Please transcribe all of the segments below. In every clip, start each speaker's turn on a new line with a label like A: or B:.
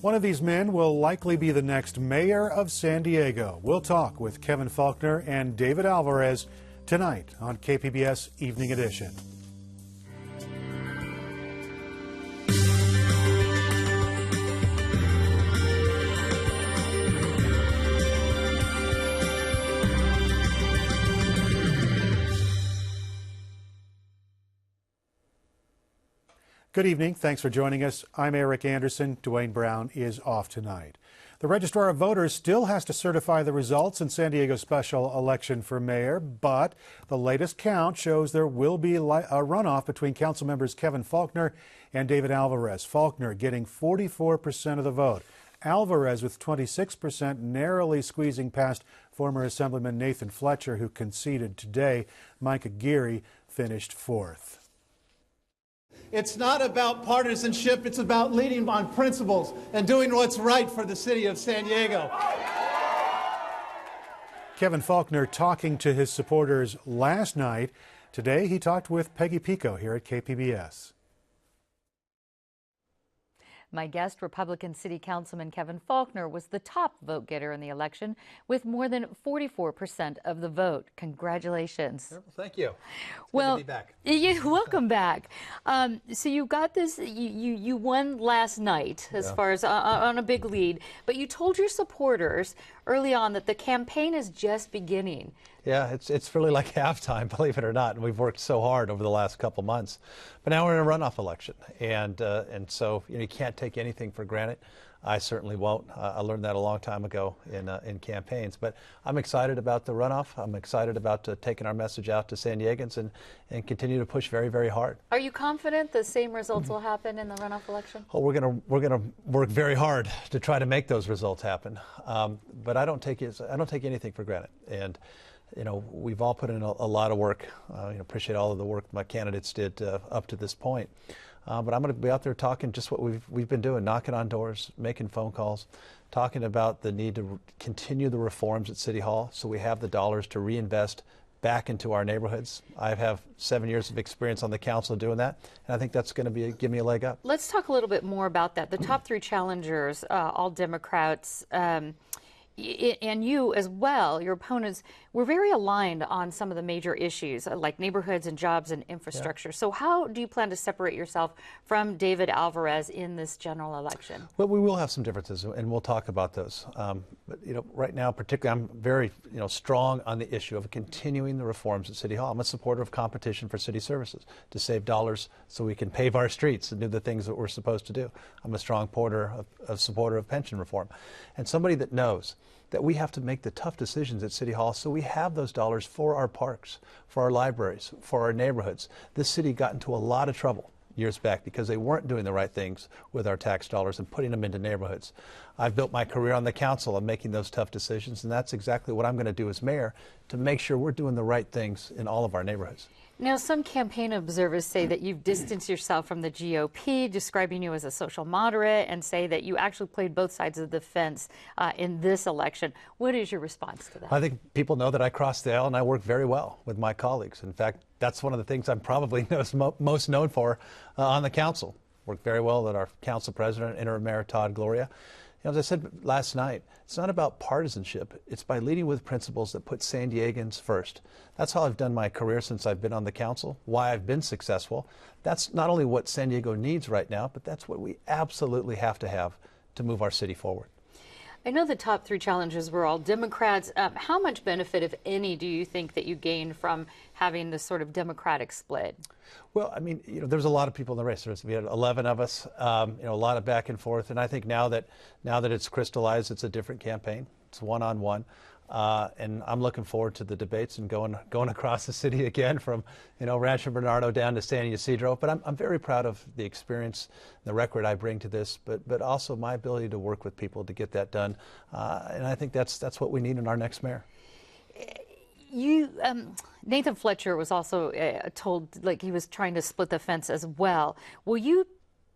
A: One of these men will likely be the next mayor of San Diego. We'll talk with Kevin Faulconer and David Alvarez tonight on KPBS Evening Edition. Good evening. Thanks for joining us. I'm Eric Anderson. Dwayne Brown is off tonight. The Registrar of Voters still has to certify the results in San Diego's special election for mayor, but the latest count shows there will be a runoff between council members Kevin Faulconer and David Alvarez. Faulconer getting 44% of the vote. Alvarez with 26%, narrowly squeezing past former Assemblyman Nathan Fletcher, who conceded today. Micah Geary finished fourth.
B: It's not about partisanship, it's about leading on principles and doing what's right for the city of San Diego.
A: Kevin Faulconer talking to his supporters last night. Today he talked with Peggy Pico here at KPBS.
C: My guest, Republican City Councilman Kevin Faulconer, was the top vote getter in the election with more than 44% of the vote. Congratulations.
D: Well, thank you.
C: Well,
D: good to be back.
C: Welcome back. So you got this, you won last night as far as on a big lead, but you told your supporters early on that the campaign is just beginning.
D: Yeah, it's really like halftime, believe it or not. And we've worked so hard over the last couple months. But now we're in a runoff election. And so you can't take anything for granted. I certainly won't. I learned that a long time ago in campaigns. But I'm excited about the runoff. I'm excited about taking our message out to San Diegans and continue to push very, very hard.
C: Are you confident the same results will happen in the runoff election?
D: Oh, we're gonna work very hard to try to make those results happen. But I don't take anything for granted. And we've all put in a lot of work. Appreciate all of the work my candidates did up to this point. But I'm going to be out there talking just what we've been doing, knocking on doors, making phone calls, talking about the need to continue the reforms at City Hall so we have the dollars to reinvest back into our neighborhoods. I have 7 years of experience on the council doing that, and I think that's going to give me a leg up.
C: Let's talk a little bit more about that. The top three challengers, all Democrats, and you as well, your opponents, were very aligned on some of the major issues like neighborhoods and jobs and infrastructure. Yeah. So how do you plan to separate yourself from David Alvarez in this general election?
D: Well, we will have some differences, and we'll talk about those. But right now, particularly, I'm very strong on the issue of continuing the reforms at City Hall. I'm a supporter of competition for city services to save dollars so we can pave our streets and do the things that we're supposed to do. I'm a strong supporter of pension reform, and somebody that knows that we have to make the tough decisions at City Hall so we have those dollars for our parks, for our libraries, for our neighborhoods. This city got into a lot of trouble years back because they weren't doing the right things with our tax dollars and putting them into neighborhoods. I've built my career on the council of making those tough decisions, and that's exactly what I'm going to do as mayor to make sure we're doing the right things in all of our neighborhoods.
C: Now, some campaign observers say that you've distanced yourself from the GOP, describing you as a social moderate, and say that you actually played both sides of the fence in this election. What is your response to that?
D: I think people know that I cross the aisle and I work very well with my colleagues. In fact, that's one of the things I'm probably most known for on the council. Work very well with our council president, interim mayor Todd Gloria. As I said last night, it's not about partisanship. It's by leading with principles that put San Diegans first. That's how I've done my career since I've been on the council, why I've been successful. That's not only what San Diego needs right now, but that's what we absolutely have to move our city forward.
C: I know the top three challenges were all Democrats. How much benefit, if any, do you think that you gained from having this sort of Democratic split?
D: Well, I mean, there's a lot of people in the race. We had 11 of us, a lot of back and forth. And I think now that it's crystallized, it's a different campaign. It's one-on-one. And I'm looking forward to the debates and going across the city again from, Rancho Bernardo down to San Ysidro. But I'm very proud of the experience, the record I bring to this, but also my ability to work with people to get that done. And I think that's what we need in our next mayor.
C: Nathan Fletcher was also told like he was trying to split the fence as well. Will you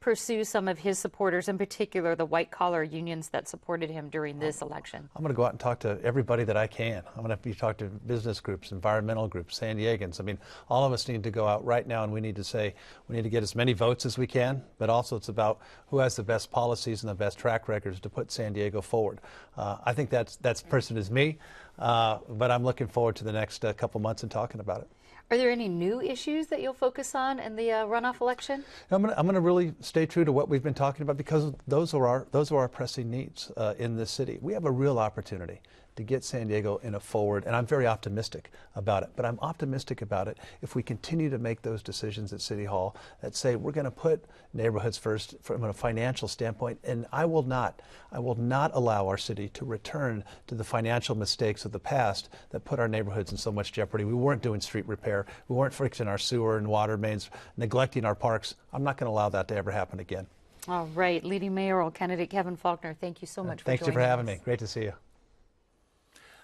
C: pursue some of his supporters, in particular the white-collar unions that supported him during this election?
D: I'm going to go out and talk to everybody that I can. I'm going to be talk to business groups, environmental groups, San Diegans. I mean, all of us need to go out right now, and we need to say we need to get as many votes as we can, but also it's about who has the best policies and the best track records to put San Diego forward. I think that person is me, but I'm looking forward to the next couple months and talking about it.
C: Are there any new issues that you'll focus on in the runoff election?
D: I'm going to really stay true to what we've been talking about, because those are our pressing needs in this city. We have a real opportunity to get San Diego in a forward, and I'm very optimistic about it. But I'm optimistic about it if we continue to make those decisions at City Hall that say we're going to put neighborhoods first from a financial standpoint, and I will not allow our city to return to the financial mistakes of the past that put our neighborhoods in so much jeopardy. We weren't doing street repair, we weren't fixing our sewer and water mains, neglecting our parks. I'm not going to allow that to ever happen again.
C: All right, leading mayoral candidate Kevin Faulconer, thank you so much for joining us.
D: Thank you for having me. Great to see you.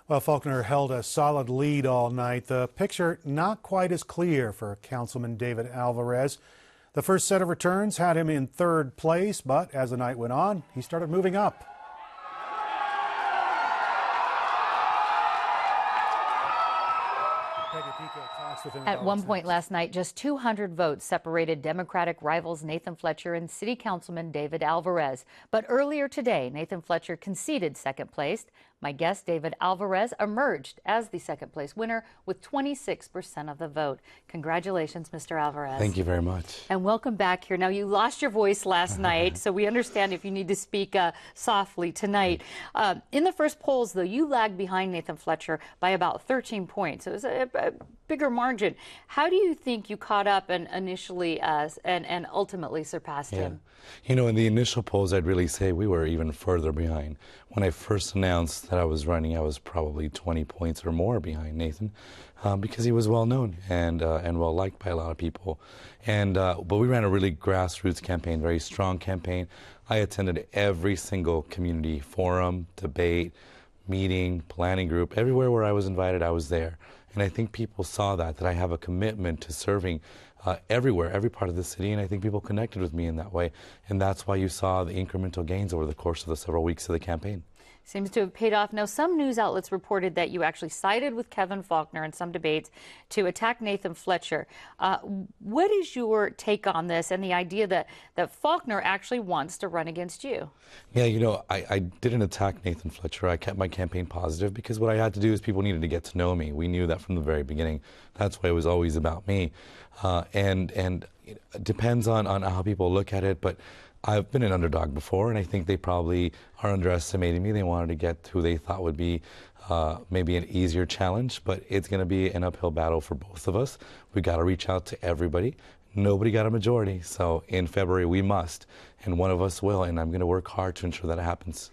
A: Well, Faulconer held a solid lead all night. The picture not quite as clear for Councilman David Alvarez. The first set of returns had him in third place, but as the night went on, he started moving up.
C: At one point last night, just 200 votes separated Democratic rivals Nathan Fletcher and City Councilman David Alvarez. But earlier today, Nathan Fletcher conceded second place. My guest, David Alvarez, emerged as the second place winner with 26% of the vote. Congratulations, Mr. Alvarez.
E: Thank you very much.
C: And welcome back here. Now, you lost your voice last night, so we understand if you need to speak softly tonight. In the first polls, though, you lagged behind Nathan Fletcher by about 13 points. It was a bigger margin. How do you think you caught up and initially and ultimately surpassed him?
E: You know, in the initial polls, I'd really say we were even further behind. When I first announced that I was running, I was probably 20 points or more behind Nathan, because he was well known and well liked by a lot of people. But we ran a really grassroots campaign, very strong campaign. I attended every single community forum, debate, meeting, planning group, everywhere where I was invited, I was there. And I think people saw that I have a commitment to serving everywhere, every part of the city, and I think people connected with me in that way. And that's why you saw the incremental gains over the course of the several weeks of the campaign.
C: Seems to have paid off. Now, some news outlets reported that you actually sided with Kevin Faulconer in some debates to attack Nathan Fletcher. What is your take on this and the idea that Faulconer actually wants to run against you?
E: Yeah, you know, I didn't attack Nathan Fletcher. I kept my campaign positive because what I had to do is people needed to get to know me. We knew that from the very beginning. That's why it was always about me. And it depends on how people look at it, but I've been an underdog before, and I think they probably are underestimating me. They wanted to get who they thought would be maybe an easier challenge, but it's going to be an uphill battle for both of us. We've got to reach out to everybody. Nobody got a majority, so in February we must, and one of us will, and I'm going to work hard to ensure that it happens.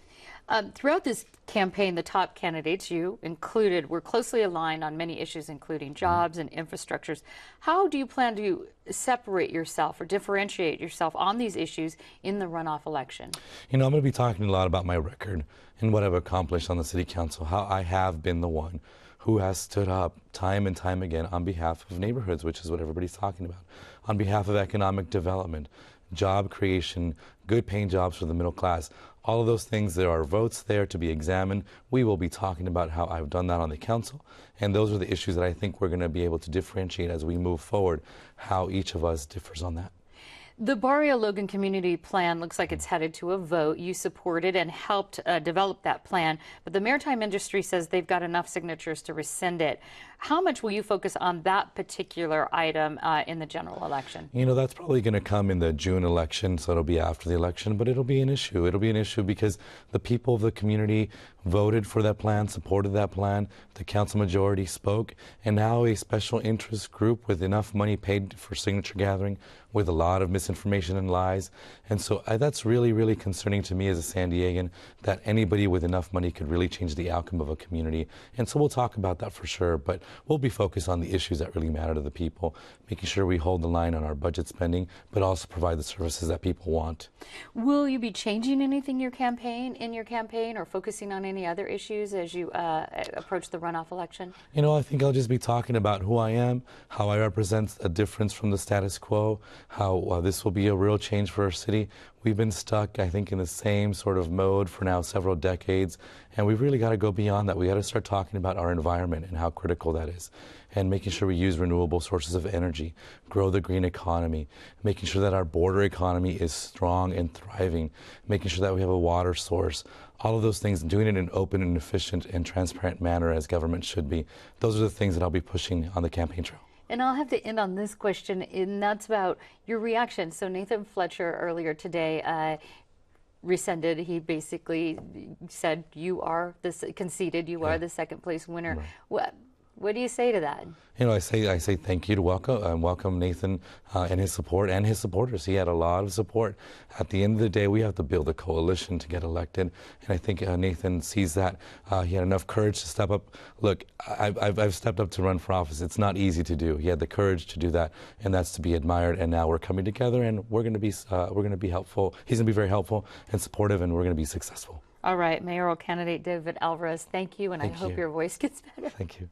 C: Throughout this campaign, the top candidates, you included, were closely aligned on many issues, including jobs and infrastructures. How do you plan to separate yourself or differentiate yourself on these issues in the runoff election? You
E: know, I'm going to be talking a lot about my record and what I've accomplished on the City Council, how I have been the one who has stood up time and time again on behalf of neighborhoods, which is what everybody's talking about, on behalf of economic development, job creation, good paying jobs for the middle class. All of those things, there are votes there to be examined. We will be talking about how I've done that on the council, and those are the issues that I think we're going to be able to differentiate as we move forward, how each of us differs on that.
C: The Barrio Logan Community Plan looks like it's headed to a vote. You supported and helped develop that plan, but the maritime industry says they've got enough signatures to rescind it. How much will you focus on that particular item in the general election? You
E: know, that's probably going to come in the June election, so it'll be after the election, but it'll be an issue. It'll be an issue because the people of the community voted for that plan, supported that plan, the council majority spoke, and now a special interest group with enough money paid for signature gathering, with a lot of misinformation and lies. And so that's really, really concerning to me as a San Diegan, that anybody with enough money could really change the outcome of a community. And so we'll talk about that for sure, but we'll be focused on the issues that really matter to the people, making sure we hold the line on our budget spending, but also provide the services that people want.
C: Will you be changing anything in your campaign, or focusing on any other issues as you approach the runoff election?
E: You know, I think I'll just be talking about who I am, how I represent a difference from the status quo, how this will be a real change for our city. We've been stuck, I think, in the same sort of mode for now several decades, and we've really got to go beyond that. We got to start talking about our environment and how critical that is, and making sure we use renewable sources of energy, grow the green economy, making sure that our border economy is strong and thriving, making sure that we have a water source. All of those things, doing it in an open and efficient and transparent manner as government should be. Those are the things that I'll be pushing on the campaign trail.
C: And I'll have to end on this question, and that's about your reaction. So Nathan Fletcher earlier today rescinded. He basically said you are conceded you are the second place winner. Right. What do you say to that?
E: You know, I say thank you to welcome Nathan and his support and his supporters. He had a lot of support. At the end of the day, we have to build a coalition to get elected, and I think Nathan sees that. He had enough courage to step up. Look, I've stepped up to run for office. It's not easy to do. He had the courage to do that, and that's to be admired. And now we're coming together, and we're going to be helpful. He's going to be very helpful and supportive, and we're going to be successful.
C: All right, mayoral candidate David Alvarez, thank you, and I hope your voice gets better.
E: Thank you.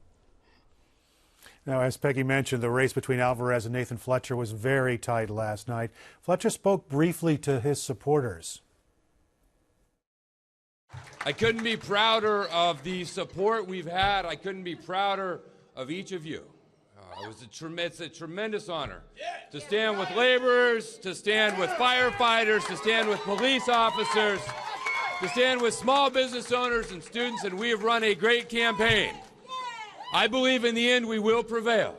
A: Now, as Peggy mentioned, the race between Alvarez and Nathan Fletcher was very tight last night. Fletcher spoke briefly to his supporters.
F: I couldn't be prouder of the support we've had. I couldn't be prouder of each of you. It's a tremendous honor to stand with laborers, to stand with firefighters, to stand with police officers, to stand with small business owners and students, and we have run a great campaign. I believe in the end we will prevail.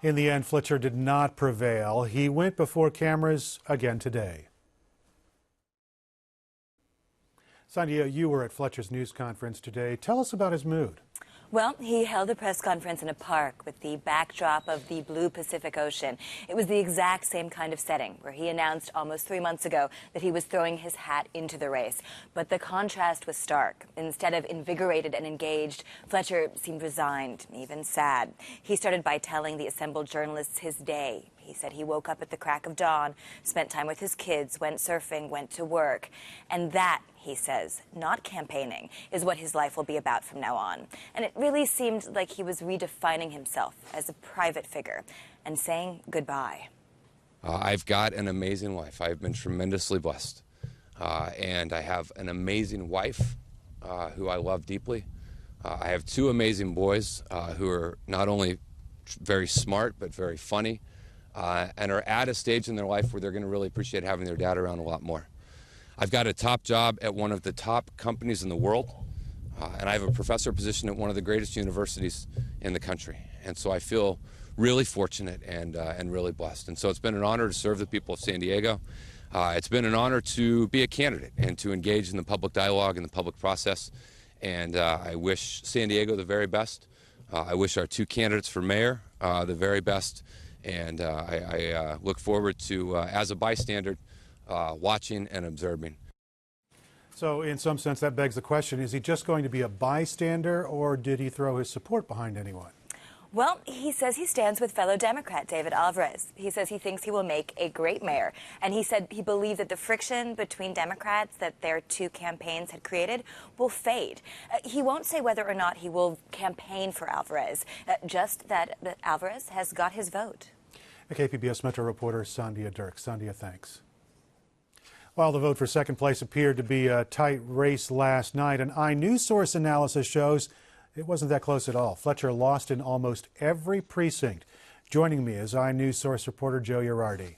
A: In the end, Fletcher did not prevail. He went before cameras again today. Sandia, you were at Fletcher's news conference today. Tell us about his mood.
G: Well, he held a press conference in a park with the backdrop of the blue Pacific Ocean. It was the exact same kind of setting where he announced almost 3 months ago that he was throwing his hat into the race. But the contrast was stark. Instead of invigorated and engaged, Fletcher seemed resigned, even sad. He started by telling the assembled journalists his day. He said he woke up at the crack of dawn, spent time with his kids, went surfing, went to work. And that, he says, not campaigning, is what his life will be about from now on. And it really seemed like he was redefining himself as a private figure and saying goodbye.
F: I've got an amazing life. I've been tremendously blessed. And I have an amazing wife who I love deeply. I have 2 amazing boys who are not only very smart, but very funny. And are at a stage in their life where they're going to really appreciate having their dad around a lot more. I've got a top job at one of the top companies in the world, and I have a professor position at one of the greatest universities in the country. And so I feel really fortunate and really blessed. And so it's been an honor to serve the people of San Diego. It's been an honor to be a candidate and to engage in the public dialogue and the public process. And I wish San Diego the very best. I wish our 2 candidates for mayor the very best. And I look forward to, as a bystander, watching and observing.
A: So in some sense, that begs the question, is he just going to be a bystander, or did he throw his support behind anyone?
G: Well, he says he stands with fellow Democrat David Alvarez. He says he thinks he will make a great mayor. And he said he believes that the friction between Democrats that their 2 campaigns had created will fade. He won't say whether or not he will campaign for Alvarez, just that Alvarez has got his vote.
A: KPBS Metro reporter Sandia Dirk. Sandia, thanks. While the vote for second place appeared to be a tight race last night, an iNews source analysis shows it wasn't that close at all. Fletcher lost in almost every precinct. Joining me is iNews source reporter Joe Girardi.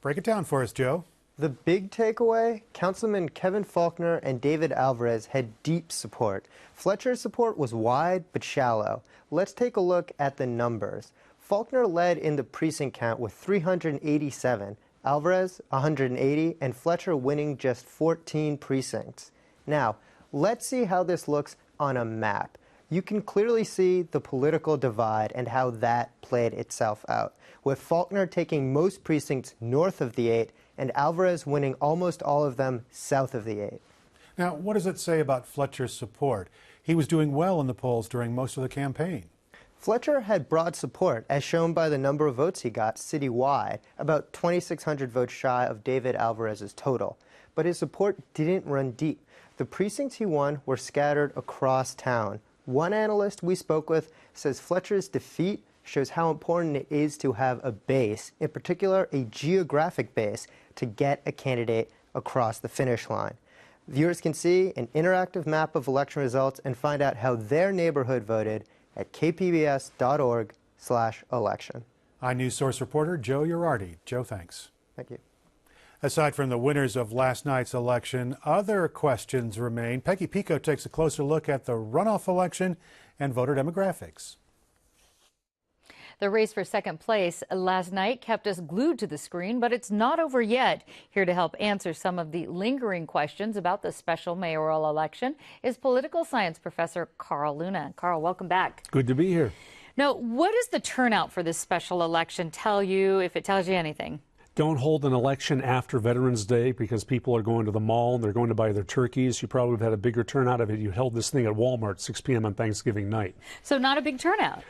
A: Break it down for us, Joe.
H: The big takeaway, Councilman Kevin Faulconer and David Alvarez had deep support. Fletcher's support was wide but shallow. Let's take a look at the numbers. Faulconer led in the precinct count with 387, Alvarez 180, and Fletcher winning just 14 precincts. Now, let's see how this looks on a map. You can clearly see the political divide and how that played itself out, with Faulconer taking most precincts north of the 8 and Alvarez winning almost all of them south of the 8.
A: Now, what does it say about Fletcher's support? He was doing well in the polls during most of the campaign.
H: Fletcher had broad support, as shown by the number of votes he got citywide, about 2,600 votes shy of David Alvarez's total. But his support didn't run deep. The precincts he won were scattered across town. One analyst we spoke with says Fletcher's defeat shows how important it is to have a base, in particular a geographic base, to get a candidate across the finish line. Viewers can see an interactive map of election results and find out how their neighborhood voted at kpbs.org/election.
A: iNews Source reporter Joe Uriarty. Joe, thanks.
H: Thank you.
A: Aside from the winners of last night's election, other questions remain. Peggy Pico takes a closer look at the runoff election and voter demographics.
C: The race for second place last night kept us glued to the screen, but it's not over yet. Here to help answer some of the lingering questions about the special mayoral election is political science professor Carl Luna. Carl, welcome back.
I: Good to be here.
C: Now, what does the turnout for this special election tell you, if it tells you anything?
I: Don't hold an election after Veterans Day because people are going to the mall and they're going to buy their turkeys. You probably would have had a bigger turnout if you held this thing at Walmart 6 p.m. on Thanksgiving night.
C: So not a big turnout.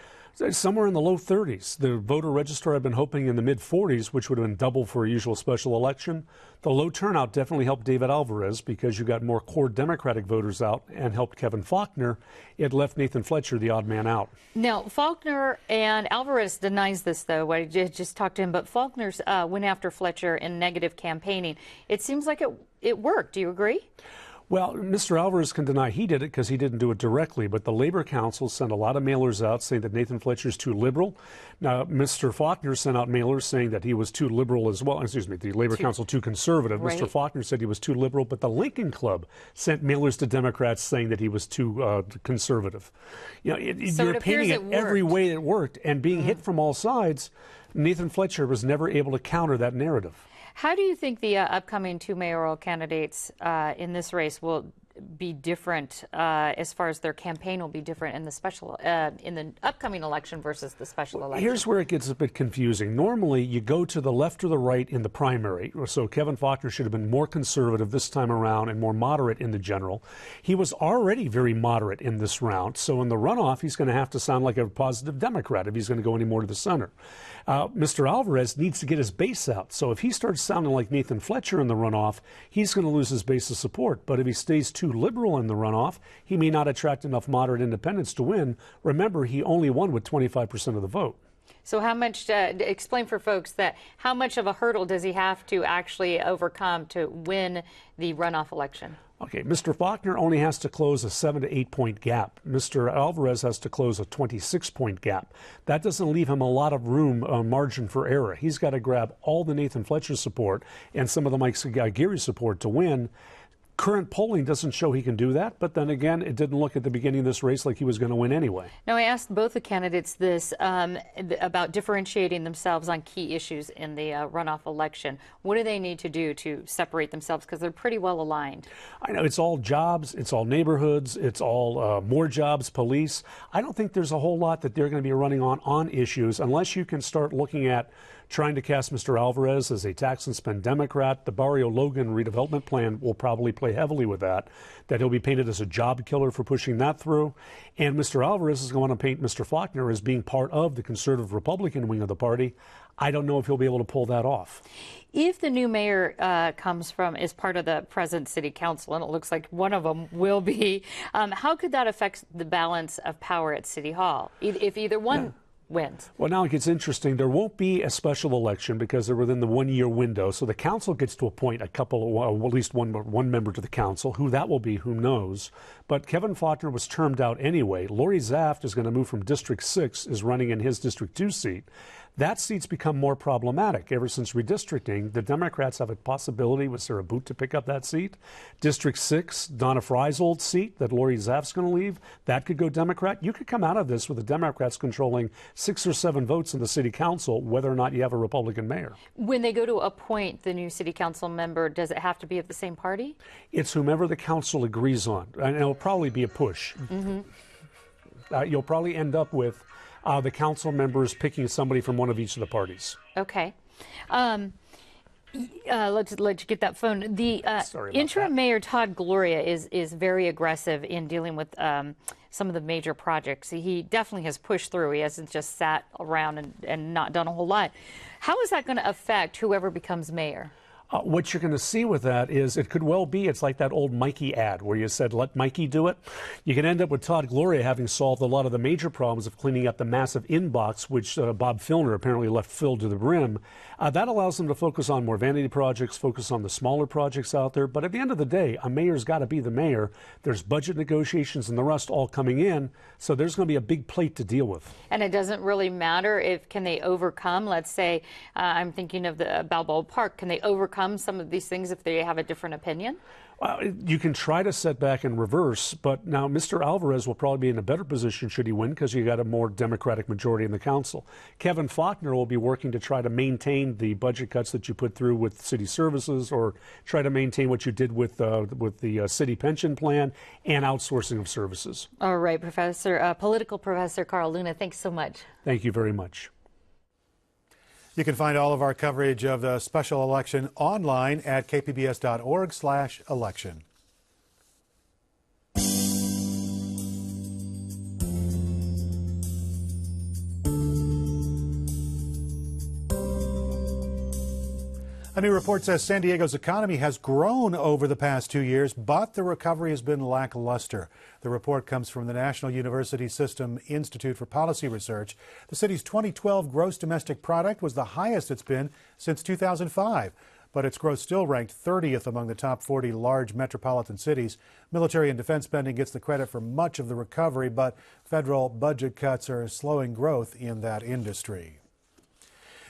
I: Somewhere in the low 30s. The voter register, I've been hoping in the mid 40s, which would have been double for a usual special election. The low turnout definitely helped David Alvarez because you got more core Democratic voters out and helped Kevin Faulconer. It left Nathan Fletcher the odd man out.
C: Now, Faulconer and Alvarez denies this, though. I just talked to him, but Faulconer's went after Fletcher in negative campaigning. It seems like it worked. Do you agree?
I: Well, Mr. Alvarez can deny he did it because he didn't do it directly, but the Labor Council sent a lot of mailers out saying that Nathan Fletcher's too liberal. Now, Mr. Faulconer sent out mailers saying that he was too liberal as well. Excuse me, the Labor Council too conservative.
C: Right.
I: Mr. Faulconer said he was too liberal, but the Lincoln Club sent mailers to Democrats saying that he was too conservative. You know, you're painting it every way it worked, and being hit from all sides, Nathan Fletcher was never able to counter that narrative.
C: How do you think the upcoming two mayoral candidates in this race will be different as far as their campaign will be different in the special in the upcoming election versus the special election?
I: Here's where it gets a bit confusing. Normally, you go to the left or the right in the primary. So Kevin Faulconer should have been more conservative this time around and more moderate in the general. He was already very moderate in this round. So in the runoff, he's going to have to sound like a positive Democrat if he's going to go any more to the center. Mr. Alvarez needs to get his base out. So if he starts sounding like Nathan Fletcher in the runoff, he's going to lose his base of support. But if he stays too liberal in the runoff, he may not attract enough moderate independents to win. Remember, he only won with 25% of the vote.
C: So how much, explain for folks that how much of a hurdle does he have to actually overcome to win the runoff election?
I: Okay, Mr. Faulconer only has to close a 7 to 8 point gap. Mr. Alvarez has to close a 26-point gap. That doesn't leave him a lot of room, margin for error. He's got to grab all the Nathan Fletcher support and some of the Mike Geary support to win. Current polling doesn't show he can do that, but then again, it didn't look at the beginning of this race like he was going to win anyway.
C: Now, I asked both the candidates this about differentiating themselves on key issues in the runoff election. What do they need to do to separate themselves? Because they're pretty well aligned.
I: I know it's all jobs, it's all neighborhoods, it's all more jobs, police. I don't think there's a whole lot that they're going to be running on issues unless you can start looking at trying to cast Mr. Alvarez as a tax and spend Democrat. The Barrio Logan redevelopment plan will probably play heavily with that he'll be painted as a job killer for pushing that through. And Mr. Alvarez is going to paint Mr. Faulconer as being part of the conservative Republican wing of the party. I don't know if he'll be able to pull that off.
C: If the new mayor is part of the present city council, and it looks like one of them will be, how could that affect the balance of power at City Hall if either one wins? Well,
I: now it gets interesting. There won't be a special election because they're within the 1 year window. So the council gets to appoint at least one member to the council. Who that will be, who knows? But Kevin Faulconer was termed out anyway. Lori Zaft is going to move from District 6, is running in his District 2 seat. That seat's become more problematic. Ever since redistricting, the Democrats have a possibility with Sarah Boot to pick up that seat. District 6, Donna Fry's old seat that Lori Zaft's going to leave, that could go Democrat. You could come out of this with the Democrats controlling 6 or 7 votes in the city council, whether or not you have a Republican mayor.
C: When they go to appoint the new city council member, does it have to be of the same party?
I: It's whomever the council agrees on, and it'll probably be a push. You'll probably end up with the council members picking somebody from one of each of the parties.
C: Okay. Let's you get that phone. The interim mayor, Todd Gloria, is very aggressive in dealing with some of the major projects. He definitely has pushed through. He hasn't just sat around and not done a whole lot. How is that going to affect whoever becomes mayor?
I: What you're going to see with that is it could well be it's like that old Mikey ad where you said, let Mikey do it. You can end up with Todd Gloria having solved a lot of the major problems of cleaning up the massive inbox, which Bob Filner apparently left filled to the brim. That allows them to focus on more vanity projects, focus on the smaller projects out there. But at the end of the day, a mayor's got to be the mayor. There's budget negotiations and the rest all coming in. So there's going to be a big plate to deal with.
C: And it doesn't really matter if can they overcome, let's say, I'm thinking of the Balboa Park, can they overcome some of these things if they have a different opinion?
I: You can try to set back and reverse, but now Mr. Alvarez will probably be in a better position should he win because you got a more Democratic majority in the council. Kevin Faulkner will be working to try to maintain the budget cuts that you put through with city services, or try to maintain what you did with the city pension plan and outsourcing of services.
C: All right, political professor Carl Luna, thanks so much.
I: Thank you very much.
A: You can find all of our coverage of the special election online at kpbs.org/election. A new report says San Diego's economy has grown over the past 2 years, but the recovery has been lackluster. The report comes from the National University System Institute for Policy Research. The city's 2012 gross domestic product was the highest it's been since 2005, but its growth still ranked 30th among the top 40 large metropolitan cities. Military and defense spending gets the credit for much of the recovery, but federal budget cuts are slowing growth in that industry.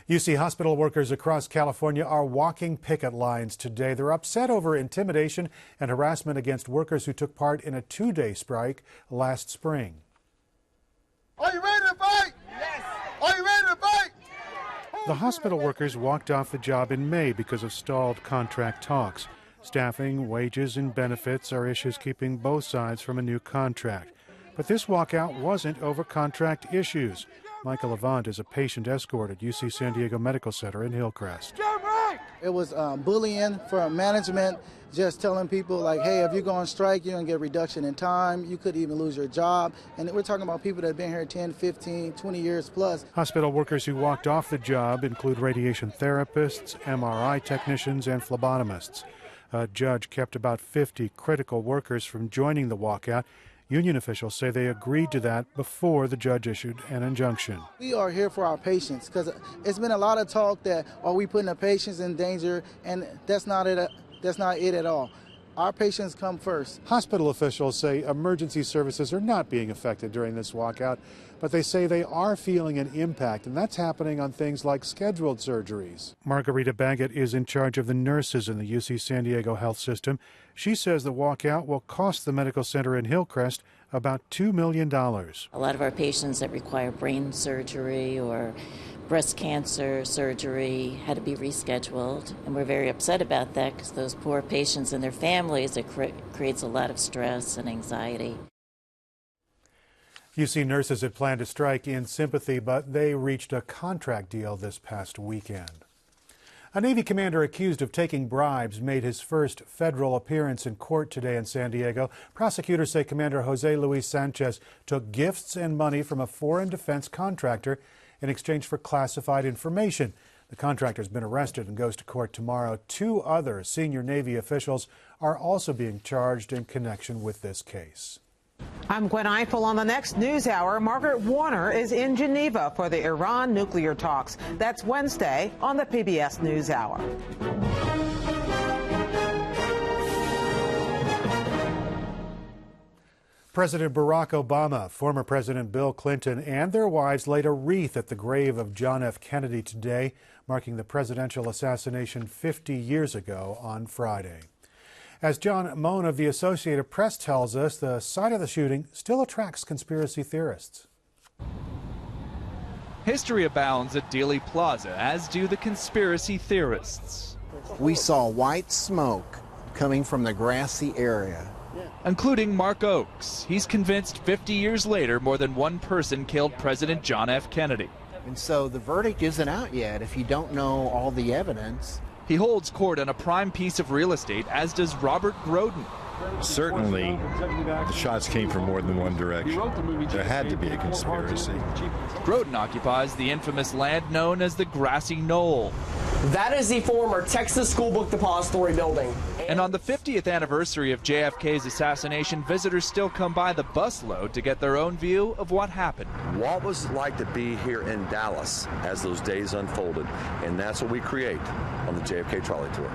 A: UC hospital workers across California are walking picket lines today. They're upset over intimidation and harassment against workers who took part in a 2-day strike last spring.
J: Are you ready to fight? Yes. Are you ready to fight?
A: The hospital workers walked off the job in May because of stalled contract talks. Staffing, wages, and benefits are issues keeping both sides from a new contract. But this walkout wasn't over contract issues. Michael Avant is a patient escort at UC San Diego Medical Center in Hillcrest.
K: It was bullying from management, just telling people like, hey, if you go on strike, you're going to get a reduction in time. You could even lose your job. And we're talking about people that have been here 10, 15, 20 years plus.
A: Hospital workers who walked off the job include radiation therapists, MRI technicians, and phlebotomists. A judge kept about 50 critical workers from joining the walkout. Union officials say they agreed to that before the judge issued an injunction.
K: We are here for our patients because it's been a lot of talk that are we putting the patients in danger, and that's not it at all. Our patients come first.
A: Hospital officials say emergency services are not being affected during this walkout, but they say they are feeling an impact, and that's happening on things like scheduled surgeries. Margarita Baggett is in charge of the nurses in the UC San Diego health system. She says the walkout will cost the medical center in Hillcrest about $2 million.
L: A lot of our patients that require brain surgery or breast cancer surgery had to be rescheduled, and we're very upset about that because those poor patients and their families, it creates a lot of stress and anxiety.
A: UC nurses had planned to strike in sympathy, but they reached a contract deal this past weekend. A Navy commander accused of taking bribes made his first federal appearance in court today in San Diego. Prosecutors say Commander Jose Luis Sanchez took gifts and money from a foreign defense contractor in exchange for classified information. The contractor has been arrested and goes to court tomorrow. 2 other senior Navy officials are also being charged in connection with this case.
M: I'm Gwen Eiffel on the next News Hour. Margaret Warner is in Geneva for the Iran nuclear talks. That's Wednesday on the PBS News Hour.
A: President Barack Obama, former President Bill Clinton, and their wives laid a wreath at the grave of John F. Kennedy today, marking the presidential assassination 50 years ago on Friday. As John Moan of the Associated Press tells us, the site of the shooting still attracts conspiracy theorists.
N: History abounds at Dealey Plaza, as do the conspiracy theorists.
O: We saw white smoke coming from the grassy area.
N: Including Mark Oakes. He's convinced 50 years later more than one person killed President John F. Kennedy.
O: And so the verdict isn't out yet if you don't know all the evidence.
N: He holds court on a prime piece of real estate, as does Robert Groden.
P: Certainly, the shots came from more than one direction. There had to be a conspiracy.
N: Groden occupies the infamous land known as the Grassy Knoll.
Q: That is the former Texas School Book Depository building.
N: And on the 50th anniversary of JFK's assassination, visitors still come by the busload to get their own view of what happened.
R: What was it like to be here in Dallas as those days unfolded? And that's what we create on the JFK Trolley Tour.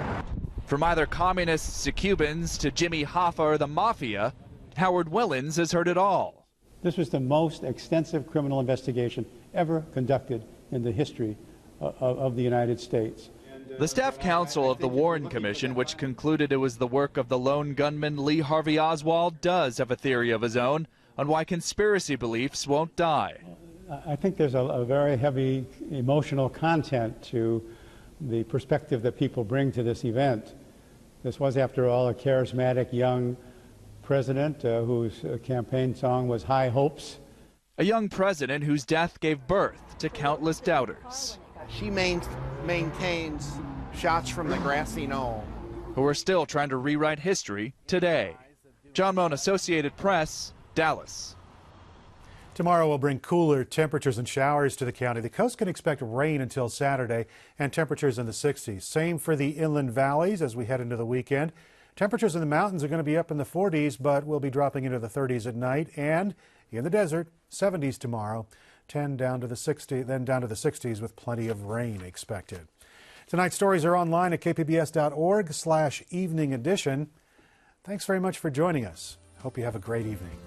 N: From either communists to Cubans to Jimmy Hoffa or the Mafia, Howard Willens has heard it all.
S: This was the most extensive criminal investigation ever conducted in the history of the United States.
N: The staff counsel of the Warren Commission, which concluded it was the work of the lone gunman Lee Harvey Oswald, does have a theory of his own on why conspiracy beliefs won't die.
S: I think there's a very heavy emotional content to the perspective that people bring to this event. This was, after all, a charismatic young president whose campaign song was High Hopes.
N: A young president whose death gave birth to countless doubters.
O: She maintains shots from the grassy knoll.
N: Who are still trying to rewrite history today. John Moan, Associated Press, Dallas.
A: Tomorrow will bring cooler temperatures and showers to the county. The coast can expect rain until Saturday and temperatures in the 60s. Same for the inland valleys as we head into the weekend. Temperatures in the mountains are going to be up in the 40s, but will be dropping into the 30s at night. And in the desert, 70s tomorrow. 10 down to the 60s, then down to the 60s with plenty of rain expected. Tonight's stories are online at kpbs.org/evening edition. Thanks very much for joining us. Hope you have a great evening.